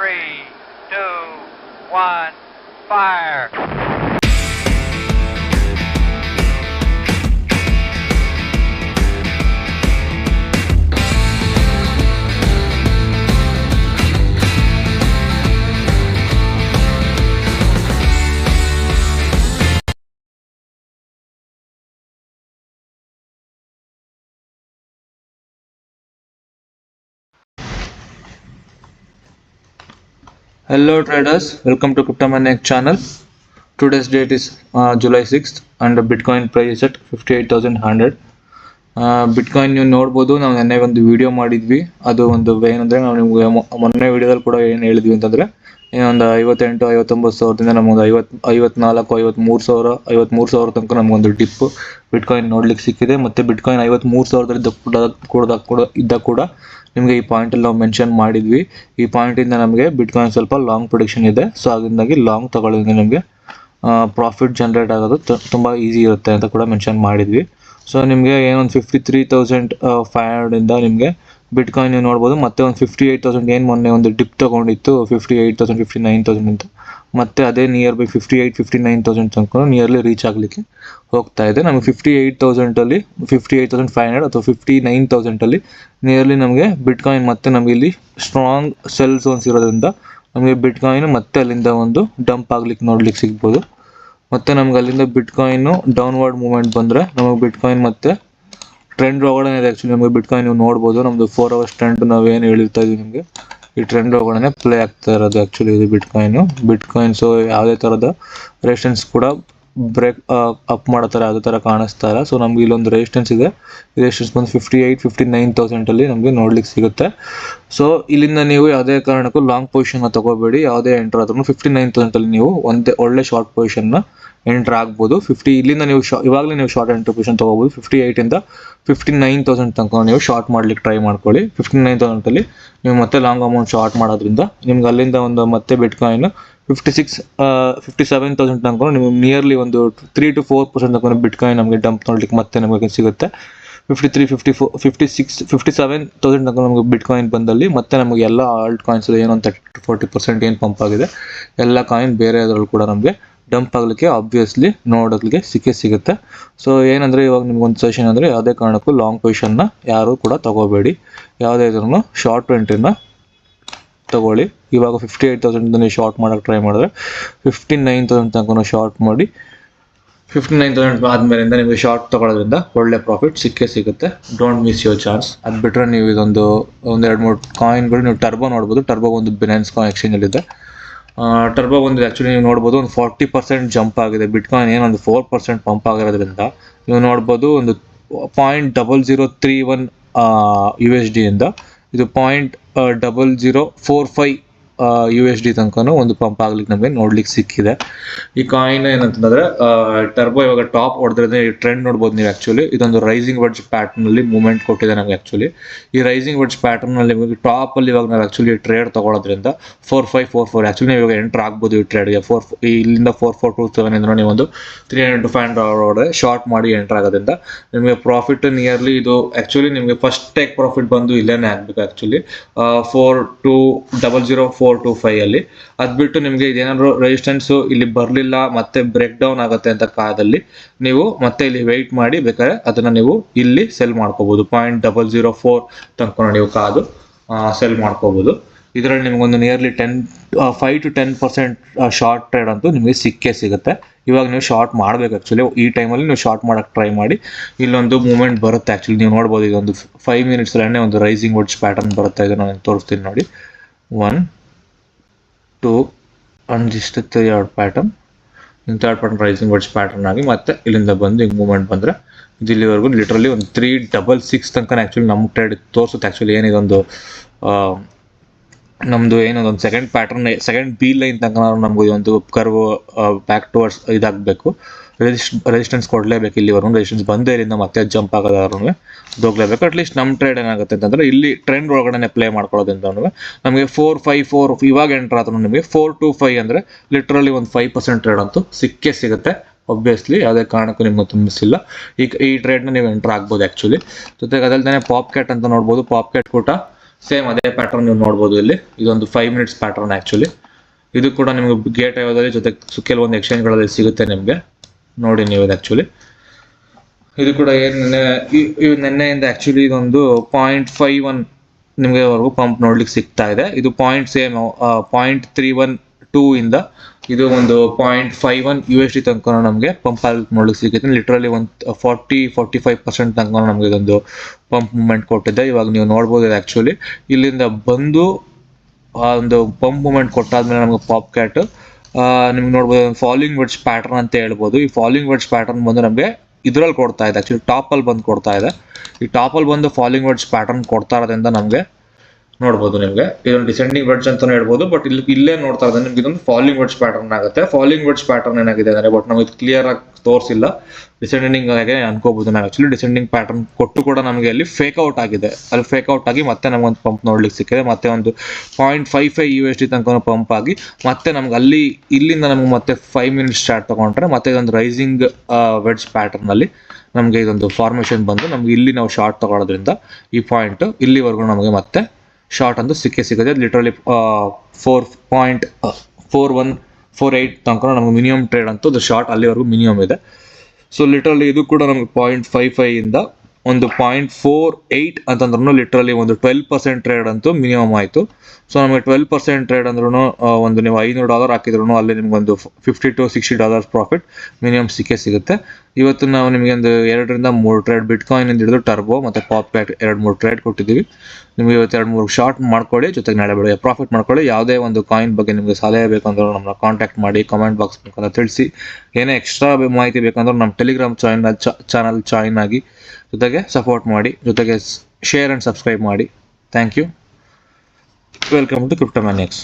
3, 2, 1, fire! Hello traders, welcome to Cryptomaniac channel. Today's date is July 6th and the Bitcoin price is at 58,100. Bitcoin ನೀವು ನೋಡ್ಬೋದು, ನಾವು ನೆನ್ನೆ ಒಂದು video ಮಾಡಿದ್ವಿ. ಅದು ಒಂದು ಏನಂದರೆ, ನಾವು ನಿಮಗೆ ಮೊನ್ನೆ ವಿಡಿಯೋದಲ್ಲಿ ಕೂಡ ಏನು ಹೇಳಿದ್ವಿ ಅಂತಂದರೆ, ಒಂದು 58-59 ಸಾವಿರದಿಂದ ನಮಗೊಂದು 53 ಸಾವಿರ ತನಕ ನಮಗೊಂದು ಡಿಪ್ ಬಿಟ್ಕಾಯಿನ್ ನೋಡ್ಲಿಕ್ಕೆ ಸಿಕ್ಕಿದೆ. ಮತ್ತು ಬಿಟ್ಕಾಯಿನ್ 53 ಸಾವಿರದಲ್ಲಿ ಕೂಡ ನಿಮಗೆ ಈ ಪಾಯಿಂಟಲ್ಲಿ ನಾವು ಮೆನ್ಷನ್ ಮಾಡಿದ್ವಿ. ಈ ಪಾಯಿಂಟಿಂದ ನಮಗೆ ಬಿಟ್ಕಾಯಿನ್ ಸ್ವಲ್ಪ ಲಾಂಗ್ ಪ್ರೊಡಿಕ್ಷನ್ ಇದೆ. ಸೊ ಅದರಿಂದಾಗಿ ಲಾಂಗ್ ತಗೊಳ್ಳೋದ್ರಿಂದ ನಿಮಗೆ ಪ್ರಾಫಿಟ್ ಜನ್ರೇಟ್ ಆಗೋದು ತುಂಬ ಈಸಿ ಇರುತ್ತೆ ಅಂತ ಕೂಡ ಮೆನ್ಷನ್ ಮಾಡಿದ್ವಿ. ಸೊ ನಿಮಗೆ ಏನೊಂದು 53,500 ನಿಮಗೆ ಬಿಟ್ಕಾಯಿನ್ ನೀವು ನೋಡ್ಬೋದು. ಮತ್ತೆ ಒಂದು 58,000 ಏನು ಮೊನ್ನೆ ಒಂದು ಡಿಪ್ ತೊಗೊಂಡಿತ್ತು 58,000 59,000 ಅಂತ, ಮತ್ತೆ ಅದೇ ನಿಯರ್ ಬೈ 58,000-59,000 ತನಕ ನಿಯರ್ಲಿ ರೀಚ್ ಆಗಲಿಕ್ಕೆ ಹೋಗ್ತಾ ಇದೆ. ನಮಗೆ 58,000 58,500 ಅಥವಾ 59,000 ನಿಯರ್ಲಿ ನಮಗೆ ಬಿಟ್ಕಾಯಿನ್ ಮತ್ತೆ ನಮಗೆ ಇಲ್ಲಿ ಸ್ಟ್ರಾಂಗ್ ಸೆಲ್ ಝೋನ್ಸ್ ಇರೋದ್ರಿಂದ ನಮಗೆ ಬಿಟ್ಕಾಯಿನ್ ಮತ್ತೆ ಅಲ್ಲಿಂದ ಒಂದು ಡಂಪ್ ಆಗ್ಲಿಕ್ಕೆ ನೋಡ್ಲಿಕ್ಕೆ ಸಿಗ್ಬೋದು. ಮತ್ತು ನಮ್ಗೆ ಅಲ್ಲಿಂದ ಬಿಟ್ಕಾಯಿನ್ನು ಡೌನ್ವರ್ಡ್ ಮೂವ್ಮೆಂಟ್ ಬಂದರೆ ನಮಗೆ ಬಿಟ್ಕಾಯಿನ್ ಮತ್ತೆ ಟ್ರೆಂಡ್ ಒಳಗಡೆ ಇದೆ. ಆ್ಯಕ್ಚುಲಿ ನಮಗೆ ಬಿಟ್ಕಾಯಿನ್ ನೀವು ನೋಡ್ಬೋದು, ನಮ್ಮದು 4 hours ಟ್ರೆಂಡ್ ನಾವೇನು ಹೇಳಿರ್ತಾ ಇದ್ದೀವಿ ನಿಮಗೆ, ಈ ಟ್ರೆಂಡ್ ಒಳಗಡೆ ಪ್ಲೇ ಆಗ್ತಾ ಇರೋದು ಆ್ಯಕ್ಚುಲಿ ಇದು ಬಿಟ್ಕಾಯಿನ್. ಸೊ ಯಾವುದೇ ಥರದ ರೆಸಿಸ್ಟೆನ್ಸ್ ಕೂಡ ಬ್ರೇಕ್ ಅಪ್ ಮಾಡೋ ಥರ ಯಾವುದೇ ಥರ ಕಾಣಿಸ್ತಾ ಇಲ್ಲ. ಸೊ ನಮ್ಗೆ ಇಲ್ಲೊಂದು ರೆಸಿಸ್ಟೆನ್ಸ್ ಇದೆ. ಈ ರೆಸಿಸ್ಟೆನ್ಸ್ ಬಂದು 58,000-59,000 ನಮಗೆ ನೋಡ್ಲಿಕ್ಕೆ ಸಿಗುತ್ತೆ. ಸೊ ಇಲ್ಲಿಂದ ನೀವು ಯಾವುದೇ ಕಾರಣಕ್ಕೂ ಲಾಂಗ್ ಪೊಸಿಷನ್ನ ತೊಗೋಬೇಡಿ. ಯಾವುದೇ ಎಂಟರ್ ಆದ್ರೂ 59,000 ನೀವು ಒಳ್ಳೆ ಶಾರ್ಟ್ ಪೊಸಿಷನ್ನ ಎಂಟ್ರ್ ಆಗ್ಬೋದು. ಇಲ್ಲಿಂದ ನೀವು ಇವಾಗಲೇ ನೀವು ಶಾರ್ಟ್ ಎಂಟ್ರ್ ಪೊಸಿಷನ್ ತೊಗೋಬೋದು. 58ಇಂದ 59,000 ತನಕ ನೀವು ಶಾರ್ಟ್ ಮಾಡ್ಲಿಕ್ಕೆ ಟ್ರೈ ಮಾಡ್ಕೊಳ್ಳಿ. 59,000 ನೀವು ಮತ್ತೆ ಲಾಂಗ್ ಅಮೌಂಟ್ ಶಾರ್ಟ್ ಮಾಡೋದ್ರಿಂದ ನಿಮ್ಗೆ ಅಲ್ಲಿಂದ ಒಂದು ಮತ್ತೆ ಬಿಟ್ಕಾಯಿನ್ 57,000 ತನಕ ನಿಮಗೆ ನಿಯರ್ಲಿ ಒಂದು 3-4% ತನಕ ಬಿಟ್ಕಾಯಿನ್ ನಮಗೆ ಡಂಪ್ ನೋಡ್ಲಿಕ್ಕೆ ಮತ್ತೆ ನಮಗೆ ಸಿಗುತ್ತೆ. 57,000 ತನಕ ನಮಗೆ ಬಿಟ್ಕಾಯಿನ್ ಬಂದಲ್ಲಿ ಮತ್ತೆ ನಮಗೆ ಎಲ್ಲ ಆಲ್ಟ್ ಕಾಯಿನ್ಸ್ ಏನೋ 30-40% ಏನು ಪಂಪ್ ಆಗಿದೆ ಎಲ್ಲ ಕಾಯಿನ್ ಬೇರೆ ಅದರಲ್ಲಿ ಕೂಡ ನಮಗೆ ಡಂಪ್ ಆಗಲಿಕ್ಕೆ ಆಬ್ವಿಯಸ್ಲಿ ನೋಡೋಕ್ಕೆ ಸಿಗುತ್ತೆ. ಸೊ ಏನಂದರೆ ಇವಾಗ ನಿಮ್ಗೊಂದು ಸಜೆಷನ್ ಅಂದರೆ, ಯಾವುದೇ ಕಾರಣಕ್ಕೂ ಲಾಂಗ್ ಪೊಸಿಷನ್ನ ಯಾರೂ ಕೂಡ ತಗೋಬೇಡಿ. ಯಾವುದೇ ಇದ್ರೂ ಶಾರ್ಟ್ ಎಂಟ್ರಿನ ತಗೊಳ್ಳಿ. ಇವಾಗ 58,000 ನೀವು ಶಾರ್ಟ್ ಮಾಡೋಕ್ಕೆ ಟ್ರೈ ಮಾಡಿದ್ರೆ 59,000 ತನಕ ಶಾರ್ಟ್ ಮಾಡಿ. 59,000 ಆದಮೇಲಿಂದ ನಿಮಗೆ ಶಾರ್ಟ್ ತೊಗೊಳೋದ್ರಿಂದ ಒಳ್ಳೆ ಪ್ರಾಫಿಟ್ ಸಿಗುತ್ತೆ. Don't miss your chance. ಅದು ಬಿಟ್ಟರೆ ನೀವು ಇದೊಂದು 2-3 ಕಾಯಿನ್ಗಳು ನೀವು ಟರ್ಬೋ ನೋಡ್ಬೋದು. ಟರ್ಬೋ ಒಂದು ಬಿನಾನ್ಸ್ ಕಾಯಿನ್ ಎಕ್ಸ್ಚೇಂಜಲ್ಲಿದೆ. ಟರ್ಬೋ ಒಂದು ಆ್ಯಕ್ಚುಲಿ ನೀವು ನೋಡ್ಬೋದು ಒಂದು 40% ಜಂಪ್ ಆಗಿದೆ. ಬಿಟ್ಕಾಯಿನ್ ಏನೊಂದು 4% ಪಂಪ್ ಆಗಿರೋದ್ರಿಂದ ನೀವು ನೋಡ್ಬೋದು ಒಂದು 0.0031 USD ಇಂದ ಇದು 0.0045 USD ತನಕ ಒಂದು ಪಂಪ್ ಆಗ್ಲಿಕ್ಕೆ ನಮಗೆ ನೋಡ್ಲಿಕ್ಕೆ ಸಿಕ್ಕಿದೆ. ಈ ಕಾಯಿನ್ ಏನಂತಂದ್ರೆ ಟರ್ಬೋ ಇವಾಗ ಟಾಪ್ ಹೊಡೆದ್ರೆ ಟ್ರೆಂಡ್ ನೋಡ್ಬೋದು ನೀವು. ಆ್ಯಕ್ಚುಲಿ ಇದೊಂದು ರೈಸಿಂಗ್ ವೆಡ್ಜ್ ಪ್ಯಾಟರ್ನಲ್ಲಿ ಮೂವ್ಮೆಂಟ್ ಕೊಟ್ಟಿದೆ ನಮಗೆ. ಆ್ಯಕ್ಚುಲಿ ಈ ರೈಸಿಂಗ್ ವೆಡ್ಜ್ ಪ್ಯಾಟರ್ನಲ್ಲಿ ನಿಮಗೆ ಟಾಪಲ್ಲಿ ಇವಾಗ ನಾವು ಆ್ಯಕ್ಚುಲಿ ಟ್ರೇಡ್ ತೊಗೊಳೋದ್ರಿಂದ 4544 ಆ್ಯಕ್ಚುಲಿ ನೀವು ಇವಾಗ ಎಂಟ್ರ್ ಆಗ್ಬೋದು ಈ ಟ್ರೇಡ್ಗೆ. ಇಲ್ಲಿಂದ 4427 ಇಂದ ನೀವು ಒಂದು 300-500 ಒಳಗಡೆ ಶಾರ್ಟ್ ಮಾಡಿ ಎಂಟ್ರ್ ಆಗೋದ್ರಿಂದ ನಿಮಗೆ ಪ್ರಾಫಿಟ್ ನಿಯರ್ಲಿ ಇದು ಆ್ಯಕ್ಚುಲಿ ನಿಮಗೆ ಫಸ್ಟ್ ಟೇಕ್ ಪ್ರಾಫಿಟ್ ಬಂದು ಇಲ್ಲೇನೆ ಆಗಬೇಕು. ಆ್ಯಕ್ಚುಲಿ 4200425 ಅಲ್ಲಿ ಅದು ಬಿಟ್ಟು ನಿಮಗೆ ಇದೇನಾದ್ರು ರೆಸಿಸ್ಟೆನ್ಸು ಇಲ್ಲಿ ಬರಲಿಲ್ಲ ಮತ್ತೆ ಬ್ರೇಕ್ ಡೌನ್ ಆಗುತ್ತೆ ಅಂತ ಕಾದಲ್ಲಿ ನೀವು ಮತ್ತೆ ಇಲ್ಲಿ ವೆಯ್ಟ್ ಮಾಡಿ ಬೇಕಾದ್ರೆ ಅದನ್ನು ನೀವು ಇಲ್ಲಿ ಸೆಲ್ ಮಾಡ್ಕೋಬೋದು. 0.004 ತನಕ ನೀವು ಕಾದು ಸೆಲ್ ಮಾಡ್ಕೋಬೋದು. ಇದರಲ್ಲಿ ನಿಮಗೊಂದು ನಿಯರ್ಲಿ 5-10% ಶಾರ್ಟ್ ಟ್ರೇಡ್ ಅಂತೂ ನಿಮಗೆ ಸಿಗುತ್ತೆ. ಇವಾಗ ನೀವು ಶಾರ್ಟ್ ಮಾಡಬೇಕು. ಆ್ಯಕ್ಚುಲಿ ಈ ಟೈಮಲ್ಲಿ ನೀವು ಶಾರ್ಟ್ ಮಾಡೋಕ್ಕೆ ಟ್ರೈ ಮಾಡಿ. ಇಲ್ಲೊಂದು ಮೂವ್ಮೆಂಟ್ ಬರುತ್ತೆ. ಆ್ಯಕ್ಚುಲಿ ನೀವು ನೋಡ್ಬೋದು, ಇದೊಂದು 5 ಮಿನಿಟ್ಸಲ್ಲೇ ಒಂದು ರೈಸಿಂಗ್ ವೆಡ್ಜ್ ಪ್ಯಾಟರ್ನ್ ಬರುತ್ತೆ. ಇದು ನಾನು ತೋರಿಸ್ತೀನಿ ನೋಡಿ. 1, 2 and just 3 pattern. Third pattern rising wedge pattern ಆಗಿ ಮತ್ತೆ ಇಲ್ಲಿಂದ ಬಂದು ಹಿಂಗೆ ಮೂವ್ಮೆಂಟ್ ಬಂದರೆ ಇಲ್ಲಿವರೆಗೂ ಲಿಟ್ರಲಿ ಒಂದು 366 ತನಕ ಆ್ಯಕ್ಚುಲಿ ನಮ್ಮ ಟ್ರೇಡ್ ತೋರಿಸುತ್ತೆ. ಆ್ಯಕ್ಚುಲಿ ಏನಿದೊಂದು ನಮ್ಮದು ಏನೊಂದು ಸೆಕೆಂಡ್ ಬಿ ಲೈನ್ ತನಕ ನಮಗೂ ಒಂದು ಕರ್ವ್ ಬ್ಯಾಕ್ ಟುವರ್ಡ್ಸ್ ಇದಾಗಬೇಕು. ರೆಸಿಸ್ಟೆನ್ಸ್ ಕೊಡಲೇಬೇಕು. ಇಲ್ಲಿವರೆಗೂ ರೆಸಿಸ್ಟೆನ್ಸ್ ಬಂದೇ ಇಲ್ಲಿಂದ ಮತ್ತೆ ಜಂಪ್ ಆಗೋದಾದ್ರೂ ಹೋಗ್ಲೇಬೇಕು. ಅಟ್ಲೀಸ್ಟ್ ನಮ್ಮ ಟ್ರೇಡ್ ಏನಾಗುತ್ತೆ ಅಂತಂದರೆ ಇಲ್ಲಿ ಟ್ರೆಂಡ್ ಒಳಗಡೆ ಪ್ಲೇ ಮಾಡ್ಕೊಳ್ಳೋದ್ರಿಂದ ನಮಗೆ 454 ಇವಾಗ ಎಂಟ್ರ್ ಆದ್ರೂ ನಿಮಗೆ 425 ಅಂದರೆ ಲಿಟ್ರಲಿ ಒಂದು 5% ಟ್ರೇಡ್ ಅಂತೂ ಸಿಗುತ್ತೆ. ಒಬ್ವಿಯಸ್ಲಿ ಯಾವುದೇ ಕಾರಣಕ್ಕೂ ನಿಮ್ಗೆ ತುಂಬಿಸಿಲ್ಲ. ಈ ಟ್ರೇಡ್ನ ನೀವು ಎಂಟ್ರ್ ಆಗ್ಬೋದು. ಆ್ಯಕ್ಚುಲಿ ಜೊತೆಗೆ ಅದಲ್ದೇ ಪಾಪ್ ಕ್ಯಾಟ್ ಅಂತ ನೋಡ್ಬೋದು. ಪಾಪ್ ಕ್ಯಾಟ್ ಕೂಡ ಸೇಮ್ ಅದೇ ಪ್ಯಾಟರ್ನ್ ನೀವು ನೋಡ್ಬೋದು ಇಲ್ಲಿ. ಇದೊಂದು 5 ಮಿನಿಟ್ಸ್ ಪ್ಯಾಟರ್ನ್ ಆ್ಯಕ್ಚುಲಿ. ಇದು ಕೂಡ ನಿಮಗೆ ಗೇಟ್ ಐವದಲ್ಲಿ ಜೊತೆ ಕೆಲವೊಂದು ಎಕ್ಸ್ಚೇಂಜ್ಗಳಲ್ಲಿ ಸಿಗುತ್ತೆ ನಿಮಗೆ, ನೋಡಿ ನೀವು ಇದು ಆ್ಯಕ್ಚುಲಿ. ಇದು ಕೂಡ ನಿನ್ನೆಯಿಂದ ಆ್ಯಕ್ಚುಲಿ ಇದೊಂದು 0.51 ನಿಮಗೆವರೆಗೂ ಪಂಪ್ ನೋಡ್ಲಿಕ್ಕೆ ಸಿಗ್ತಾ ಇದೆ. ಇದು .312 ಇಂದ ಇದು ಒಂದು 0.51 USD ತನಕ ನಮಗೆ ಪಂಪ್ ನೋಡ್ಲಿಕ್ಕೆ ಸಿಗುತ್ತೆ. ಲಿಟ್ರಲಿ ಒಂದು 40-45% ತನಕ ನಮಗೆ ಇದೊಂದು ಪಂಪ್ ಮೂವ್ಮೆಂಟ್ ಕೊಟ್ಟಿದೆ. ಇವಾಗ ನೀವು ನೋಡ್ಬೋದು ಇದು ಆ್ಯಕ್ಚುಲಿ ಇಲ್ಲಿಂದ ಬಂದು ಆ ಒಂದು ಪಂಪ್ ಮೂವ್ಮೆಂಟ್ ಕೊಟ್ಟಾದ್ಮೇಲೆ ನಮಗೆ ಪಾಪ್ ಕ್ಯಾಟ್ ನಿಮ್ಗೆ ನೋಡ್ಬೋದು ಫಾಲಿಂಗ್ ವೆಡ್ಜ್ ಪ್ಯಾಟರ್ನ್ ಅಂತ ಹೇಳ್ಬೋದು. ಈ ಫಾಲಿಂಗ್ ವೆಡ್ಜ್ ಪ್ಯಾಟರ್ನ್ ಬಂದು ನಮಗೆ ಇದರಲ್ಲಿ ಕೊಡ್ತಾ ಇದೆ, ಆ್ಯಕ್ಚುಲಿ ಟಾಪಲ್ಲಿ ಬಂದು ಕೊಡ್ತಾ ಇದೆ. ಈ ಟಾಪಲ್ಲಿ ಬಂದು ಫಾಲಿಂಗ್ ವೆಡ್ಜ್ ಪ್ಯಾಟರ್ನ್ ಕೊಡ್ತಾ ಇರೋದ್ರಿಂದ ನಮಗೆ ನೋಡ್ಬೋದು ನಿಮಗೆ ಇದೊಂದು ಡಿಸೆಂಡಿಂಗ್ ವೆಡ್ಜ್ ಅಂತಾನೆ ಹೇಳ್ಬೋದು. ಬಟ್ ಇಲ್ಲೇ ನೋಡ್ತಾ ಇರೋದು ನಿಮ್ಗೆ ಇದೊಂದು ಫಾಲಿಂಗ್ ವೆಡ್ಜ್ ಪ್ಯಾಟರ್ನ್ ಆಗುತ್ತೆ. ಫಾಲಿಂಗ್ ವೆಡ್ಜ್ ಪ್ಯಾಟರ್ನ್ ಏನಾಗಿದೆ ಅಂದರೆ ಬಟ್ ನಮಗೆ ಕ್ಲಿಯರ್ ಆಗಿ ತೋರಿಸಿಲ್ಲ, ಡಿಸೆಂಡಿಂಗ್ ಆಗಿ ಅನ್ಕೋಬಹುದು ನಾವು. ಆ್ಯಕ್ಚುಲಿ ಡಿಸೆಂಡಿಂಗ್ ಪ್ಯಾಟರ್ನ್ ಕೊಟ್ಟು ಕೂಡ ನಮಗೆ ಅಲ್ಲಿ ಫೇಕ್ ಔಟ್ ಆಗಿದೆ. ಅಲ್ಲಿ ಫೇಕ್ ಔಟ್ ಆಗಿ ಮತ್ತೆ ನಮಗೊಂದು ಪಂಪ್ ನೋಡ್ಲಿಕ್ಕೆ ಸಿಕ್ಕಿದೆ. ಮತ್ತೆ ಒಂದು 0.55 USD ತನಕ ಪಂಪ್ ಆಗಿ ಮತ್ತೆ ನಮ್ಗೆ ಅಲ್ಲಿ ಇಲ್ಲಿಂದ ನಮ್ಗೆ ಮತ್ತೆ 5 ಮಿನಿಟ್ಸ್ ಚಾರ್ಟ್ ತಗೊಂಡ್ರೆ ಮತ್ತೆ ಇದೊಂದು ರೈಸಿಂಗ್ ವೆಡ್ಜ್ ಪ್ಯಾಟರ್ನ್ ಅಲ್ಲಿ ನಮಗೆ ಇದೊಂದು ಫಾರ್ಮೇಷನ್ ಬಂದು ನಮ್ಗೆ ಇಲ್ಲಿ ನಾವು ಶಾರ್ಟ್ ತಗೊಳ್ಳೋದ್ರಿಂದ ಈ ಪಾಯಿಂಟ್ ಇಲ್ಲಿವರೆಗೂ ನಮಗೆ ಮತ್ತೆ ಶಾರ್ಟ್ ಅಂತೂ ಸಿಗುತ್ತೆ. ಲಿಟ್ರಲಿ 4.4148 ತನಕ ನಮಗೆ ಮಿನಿಮಮ್ ಟ್ರೇಡ್ ಅಂತೂ ಅದು ಶಾರ್ಟ್ ಅಲ್ಲಿವರೆಗೂ ಮಿನಿಮಮ್ ಇದೆ. ಸೊ ಲಿಟ್ರಲಿ ಇದು ಕೂಡ ನಮಗೆ 0.55 ಇಂದ ಒಂದು 0.48 ಅಂತಂದ್ರೂ ಲಿಟ್ರಲಿ ಒಂದು 12% ಟ್ರೇಡ್ ಅಂತೂ ಮಿನಿಮಮ್ ಆಯಿತು. ಸೊ ನಮಗೆ 12% ಟ್ರೇಡ್ ಅಂದ್ರೂ ಒಂದು ನೀವು $500 ಹಾಕಿದ್ರು ಅಲ್ಲಿ ನಿಮ್ಗೊಂದು $50 to $60 ಪ್ರಾಫಿಟ್ ಮಿನಿಮಮ್ ಸಿಗುತ್ತೆ. ಇವತ್ತು ನಾವು ನಿಮಗೆ ಒಂದು 2 ರಿಂದ 3 ಟ್ರೇಡ್ ಬಿಟ್ಕಾಯಿನ್ ಇಂದ ಹಿಡಿದು ಟರ್ಬೋ ಮತ್ತು ಪಾಪ್ ಕ್ಯಾಟ್ 2-3 ಟ್ರೇಡ್ ಕೊಟ್ಟಿದ್ದೀವಿ. ನಿಮಗೆ ಇವತ್ತು 2-3 ಶಾರ್ಟ್ ಮಾಡ್ಕೊಳ್ಳಿ, ಜೊತೆಗೆ ನಾಳೆ ಬೆಳಗ್ಗೆ ಪ್ರಾಫಿಟ್ ಮಾಡ್ಕೊಳ್ಳಿ. ಯಾವುದೇ ಒಂದು ಕಾಯಿನ್ ಬಗ್ಗೆ ನಿಮಗೆ ಸಲಹೆ ಬೇಕಂದ್ರೆ ನಮ್ಮನ್ನ ಕಾಂಟ್ಯಾಕ್ಟ್ ಮಾಡಿ, ಕಮೆಂಟ್ ಬಾಕ್ಸ್ ಮುಖಾಂತರ ತಿಳಿಸಿ. ಏನೇ ಎಕ್ಸ್ಟ್ರಾ ಮಾಹಿತಿ ಬೇಕಂದ್ರೆ ನಮ್ಮ ಟೆಲಿಗ್ರಾಮ್ ಚಾನಲ್ ಜಾಯಿನ್ ಆಗಿ ಜೊತೆಗೆ ಸಪೋರ್ಟ್ ಮಾಡಿ, ಜೊತೆಗೆ ಶೇರ್ ಆ್ಯಂಡ್ ಸಬ್ಸ್ಕ್ರೈಬ್ ಮಾಡಿ. Thank you. Welcome to ಕ್ರಿಪ್ಟೋಮ್ಯಾನಿಯಾಕ್ಸ್.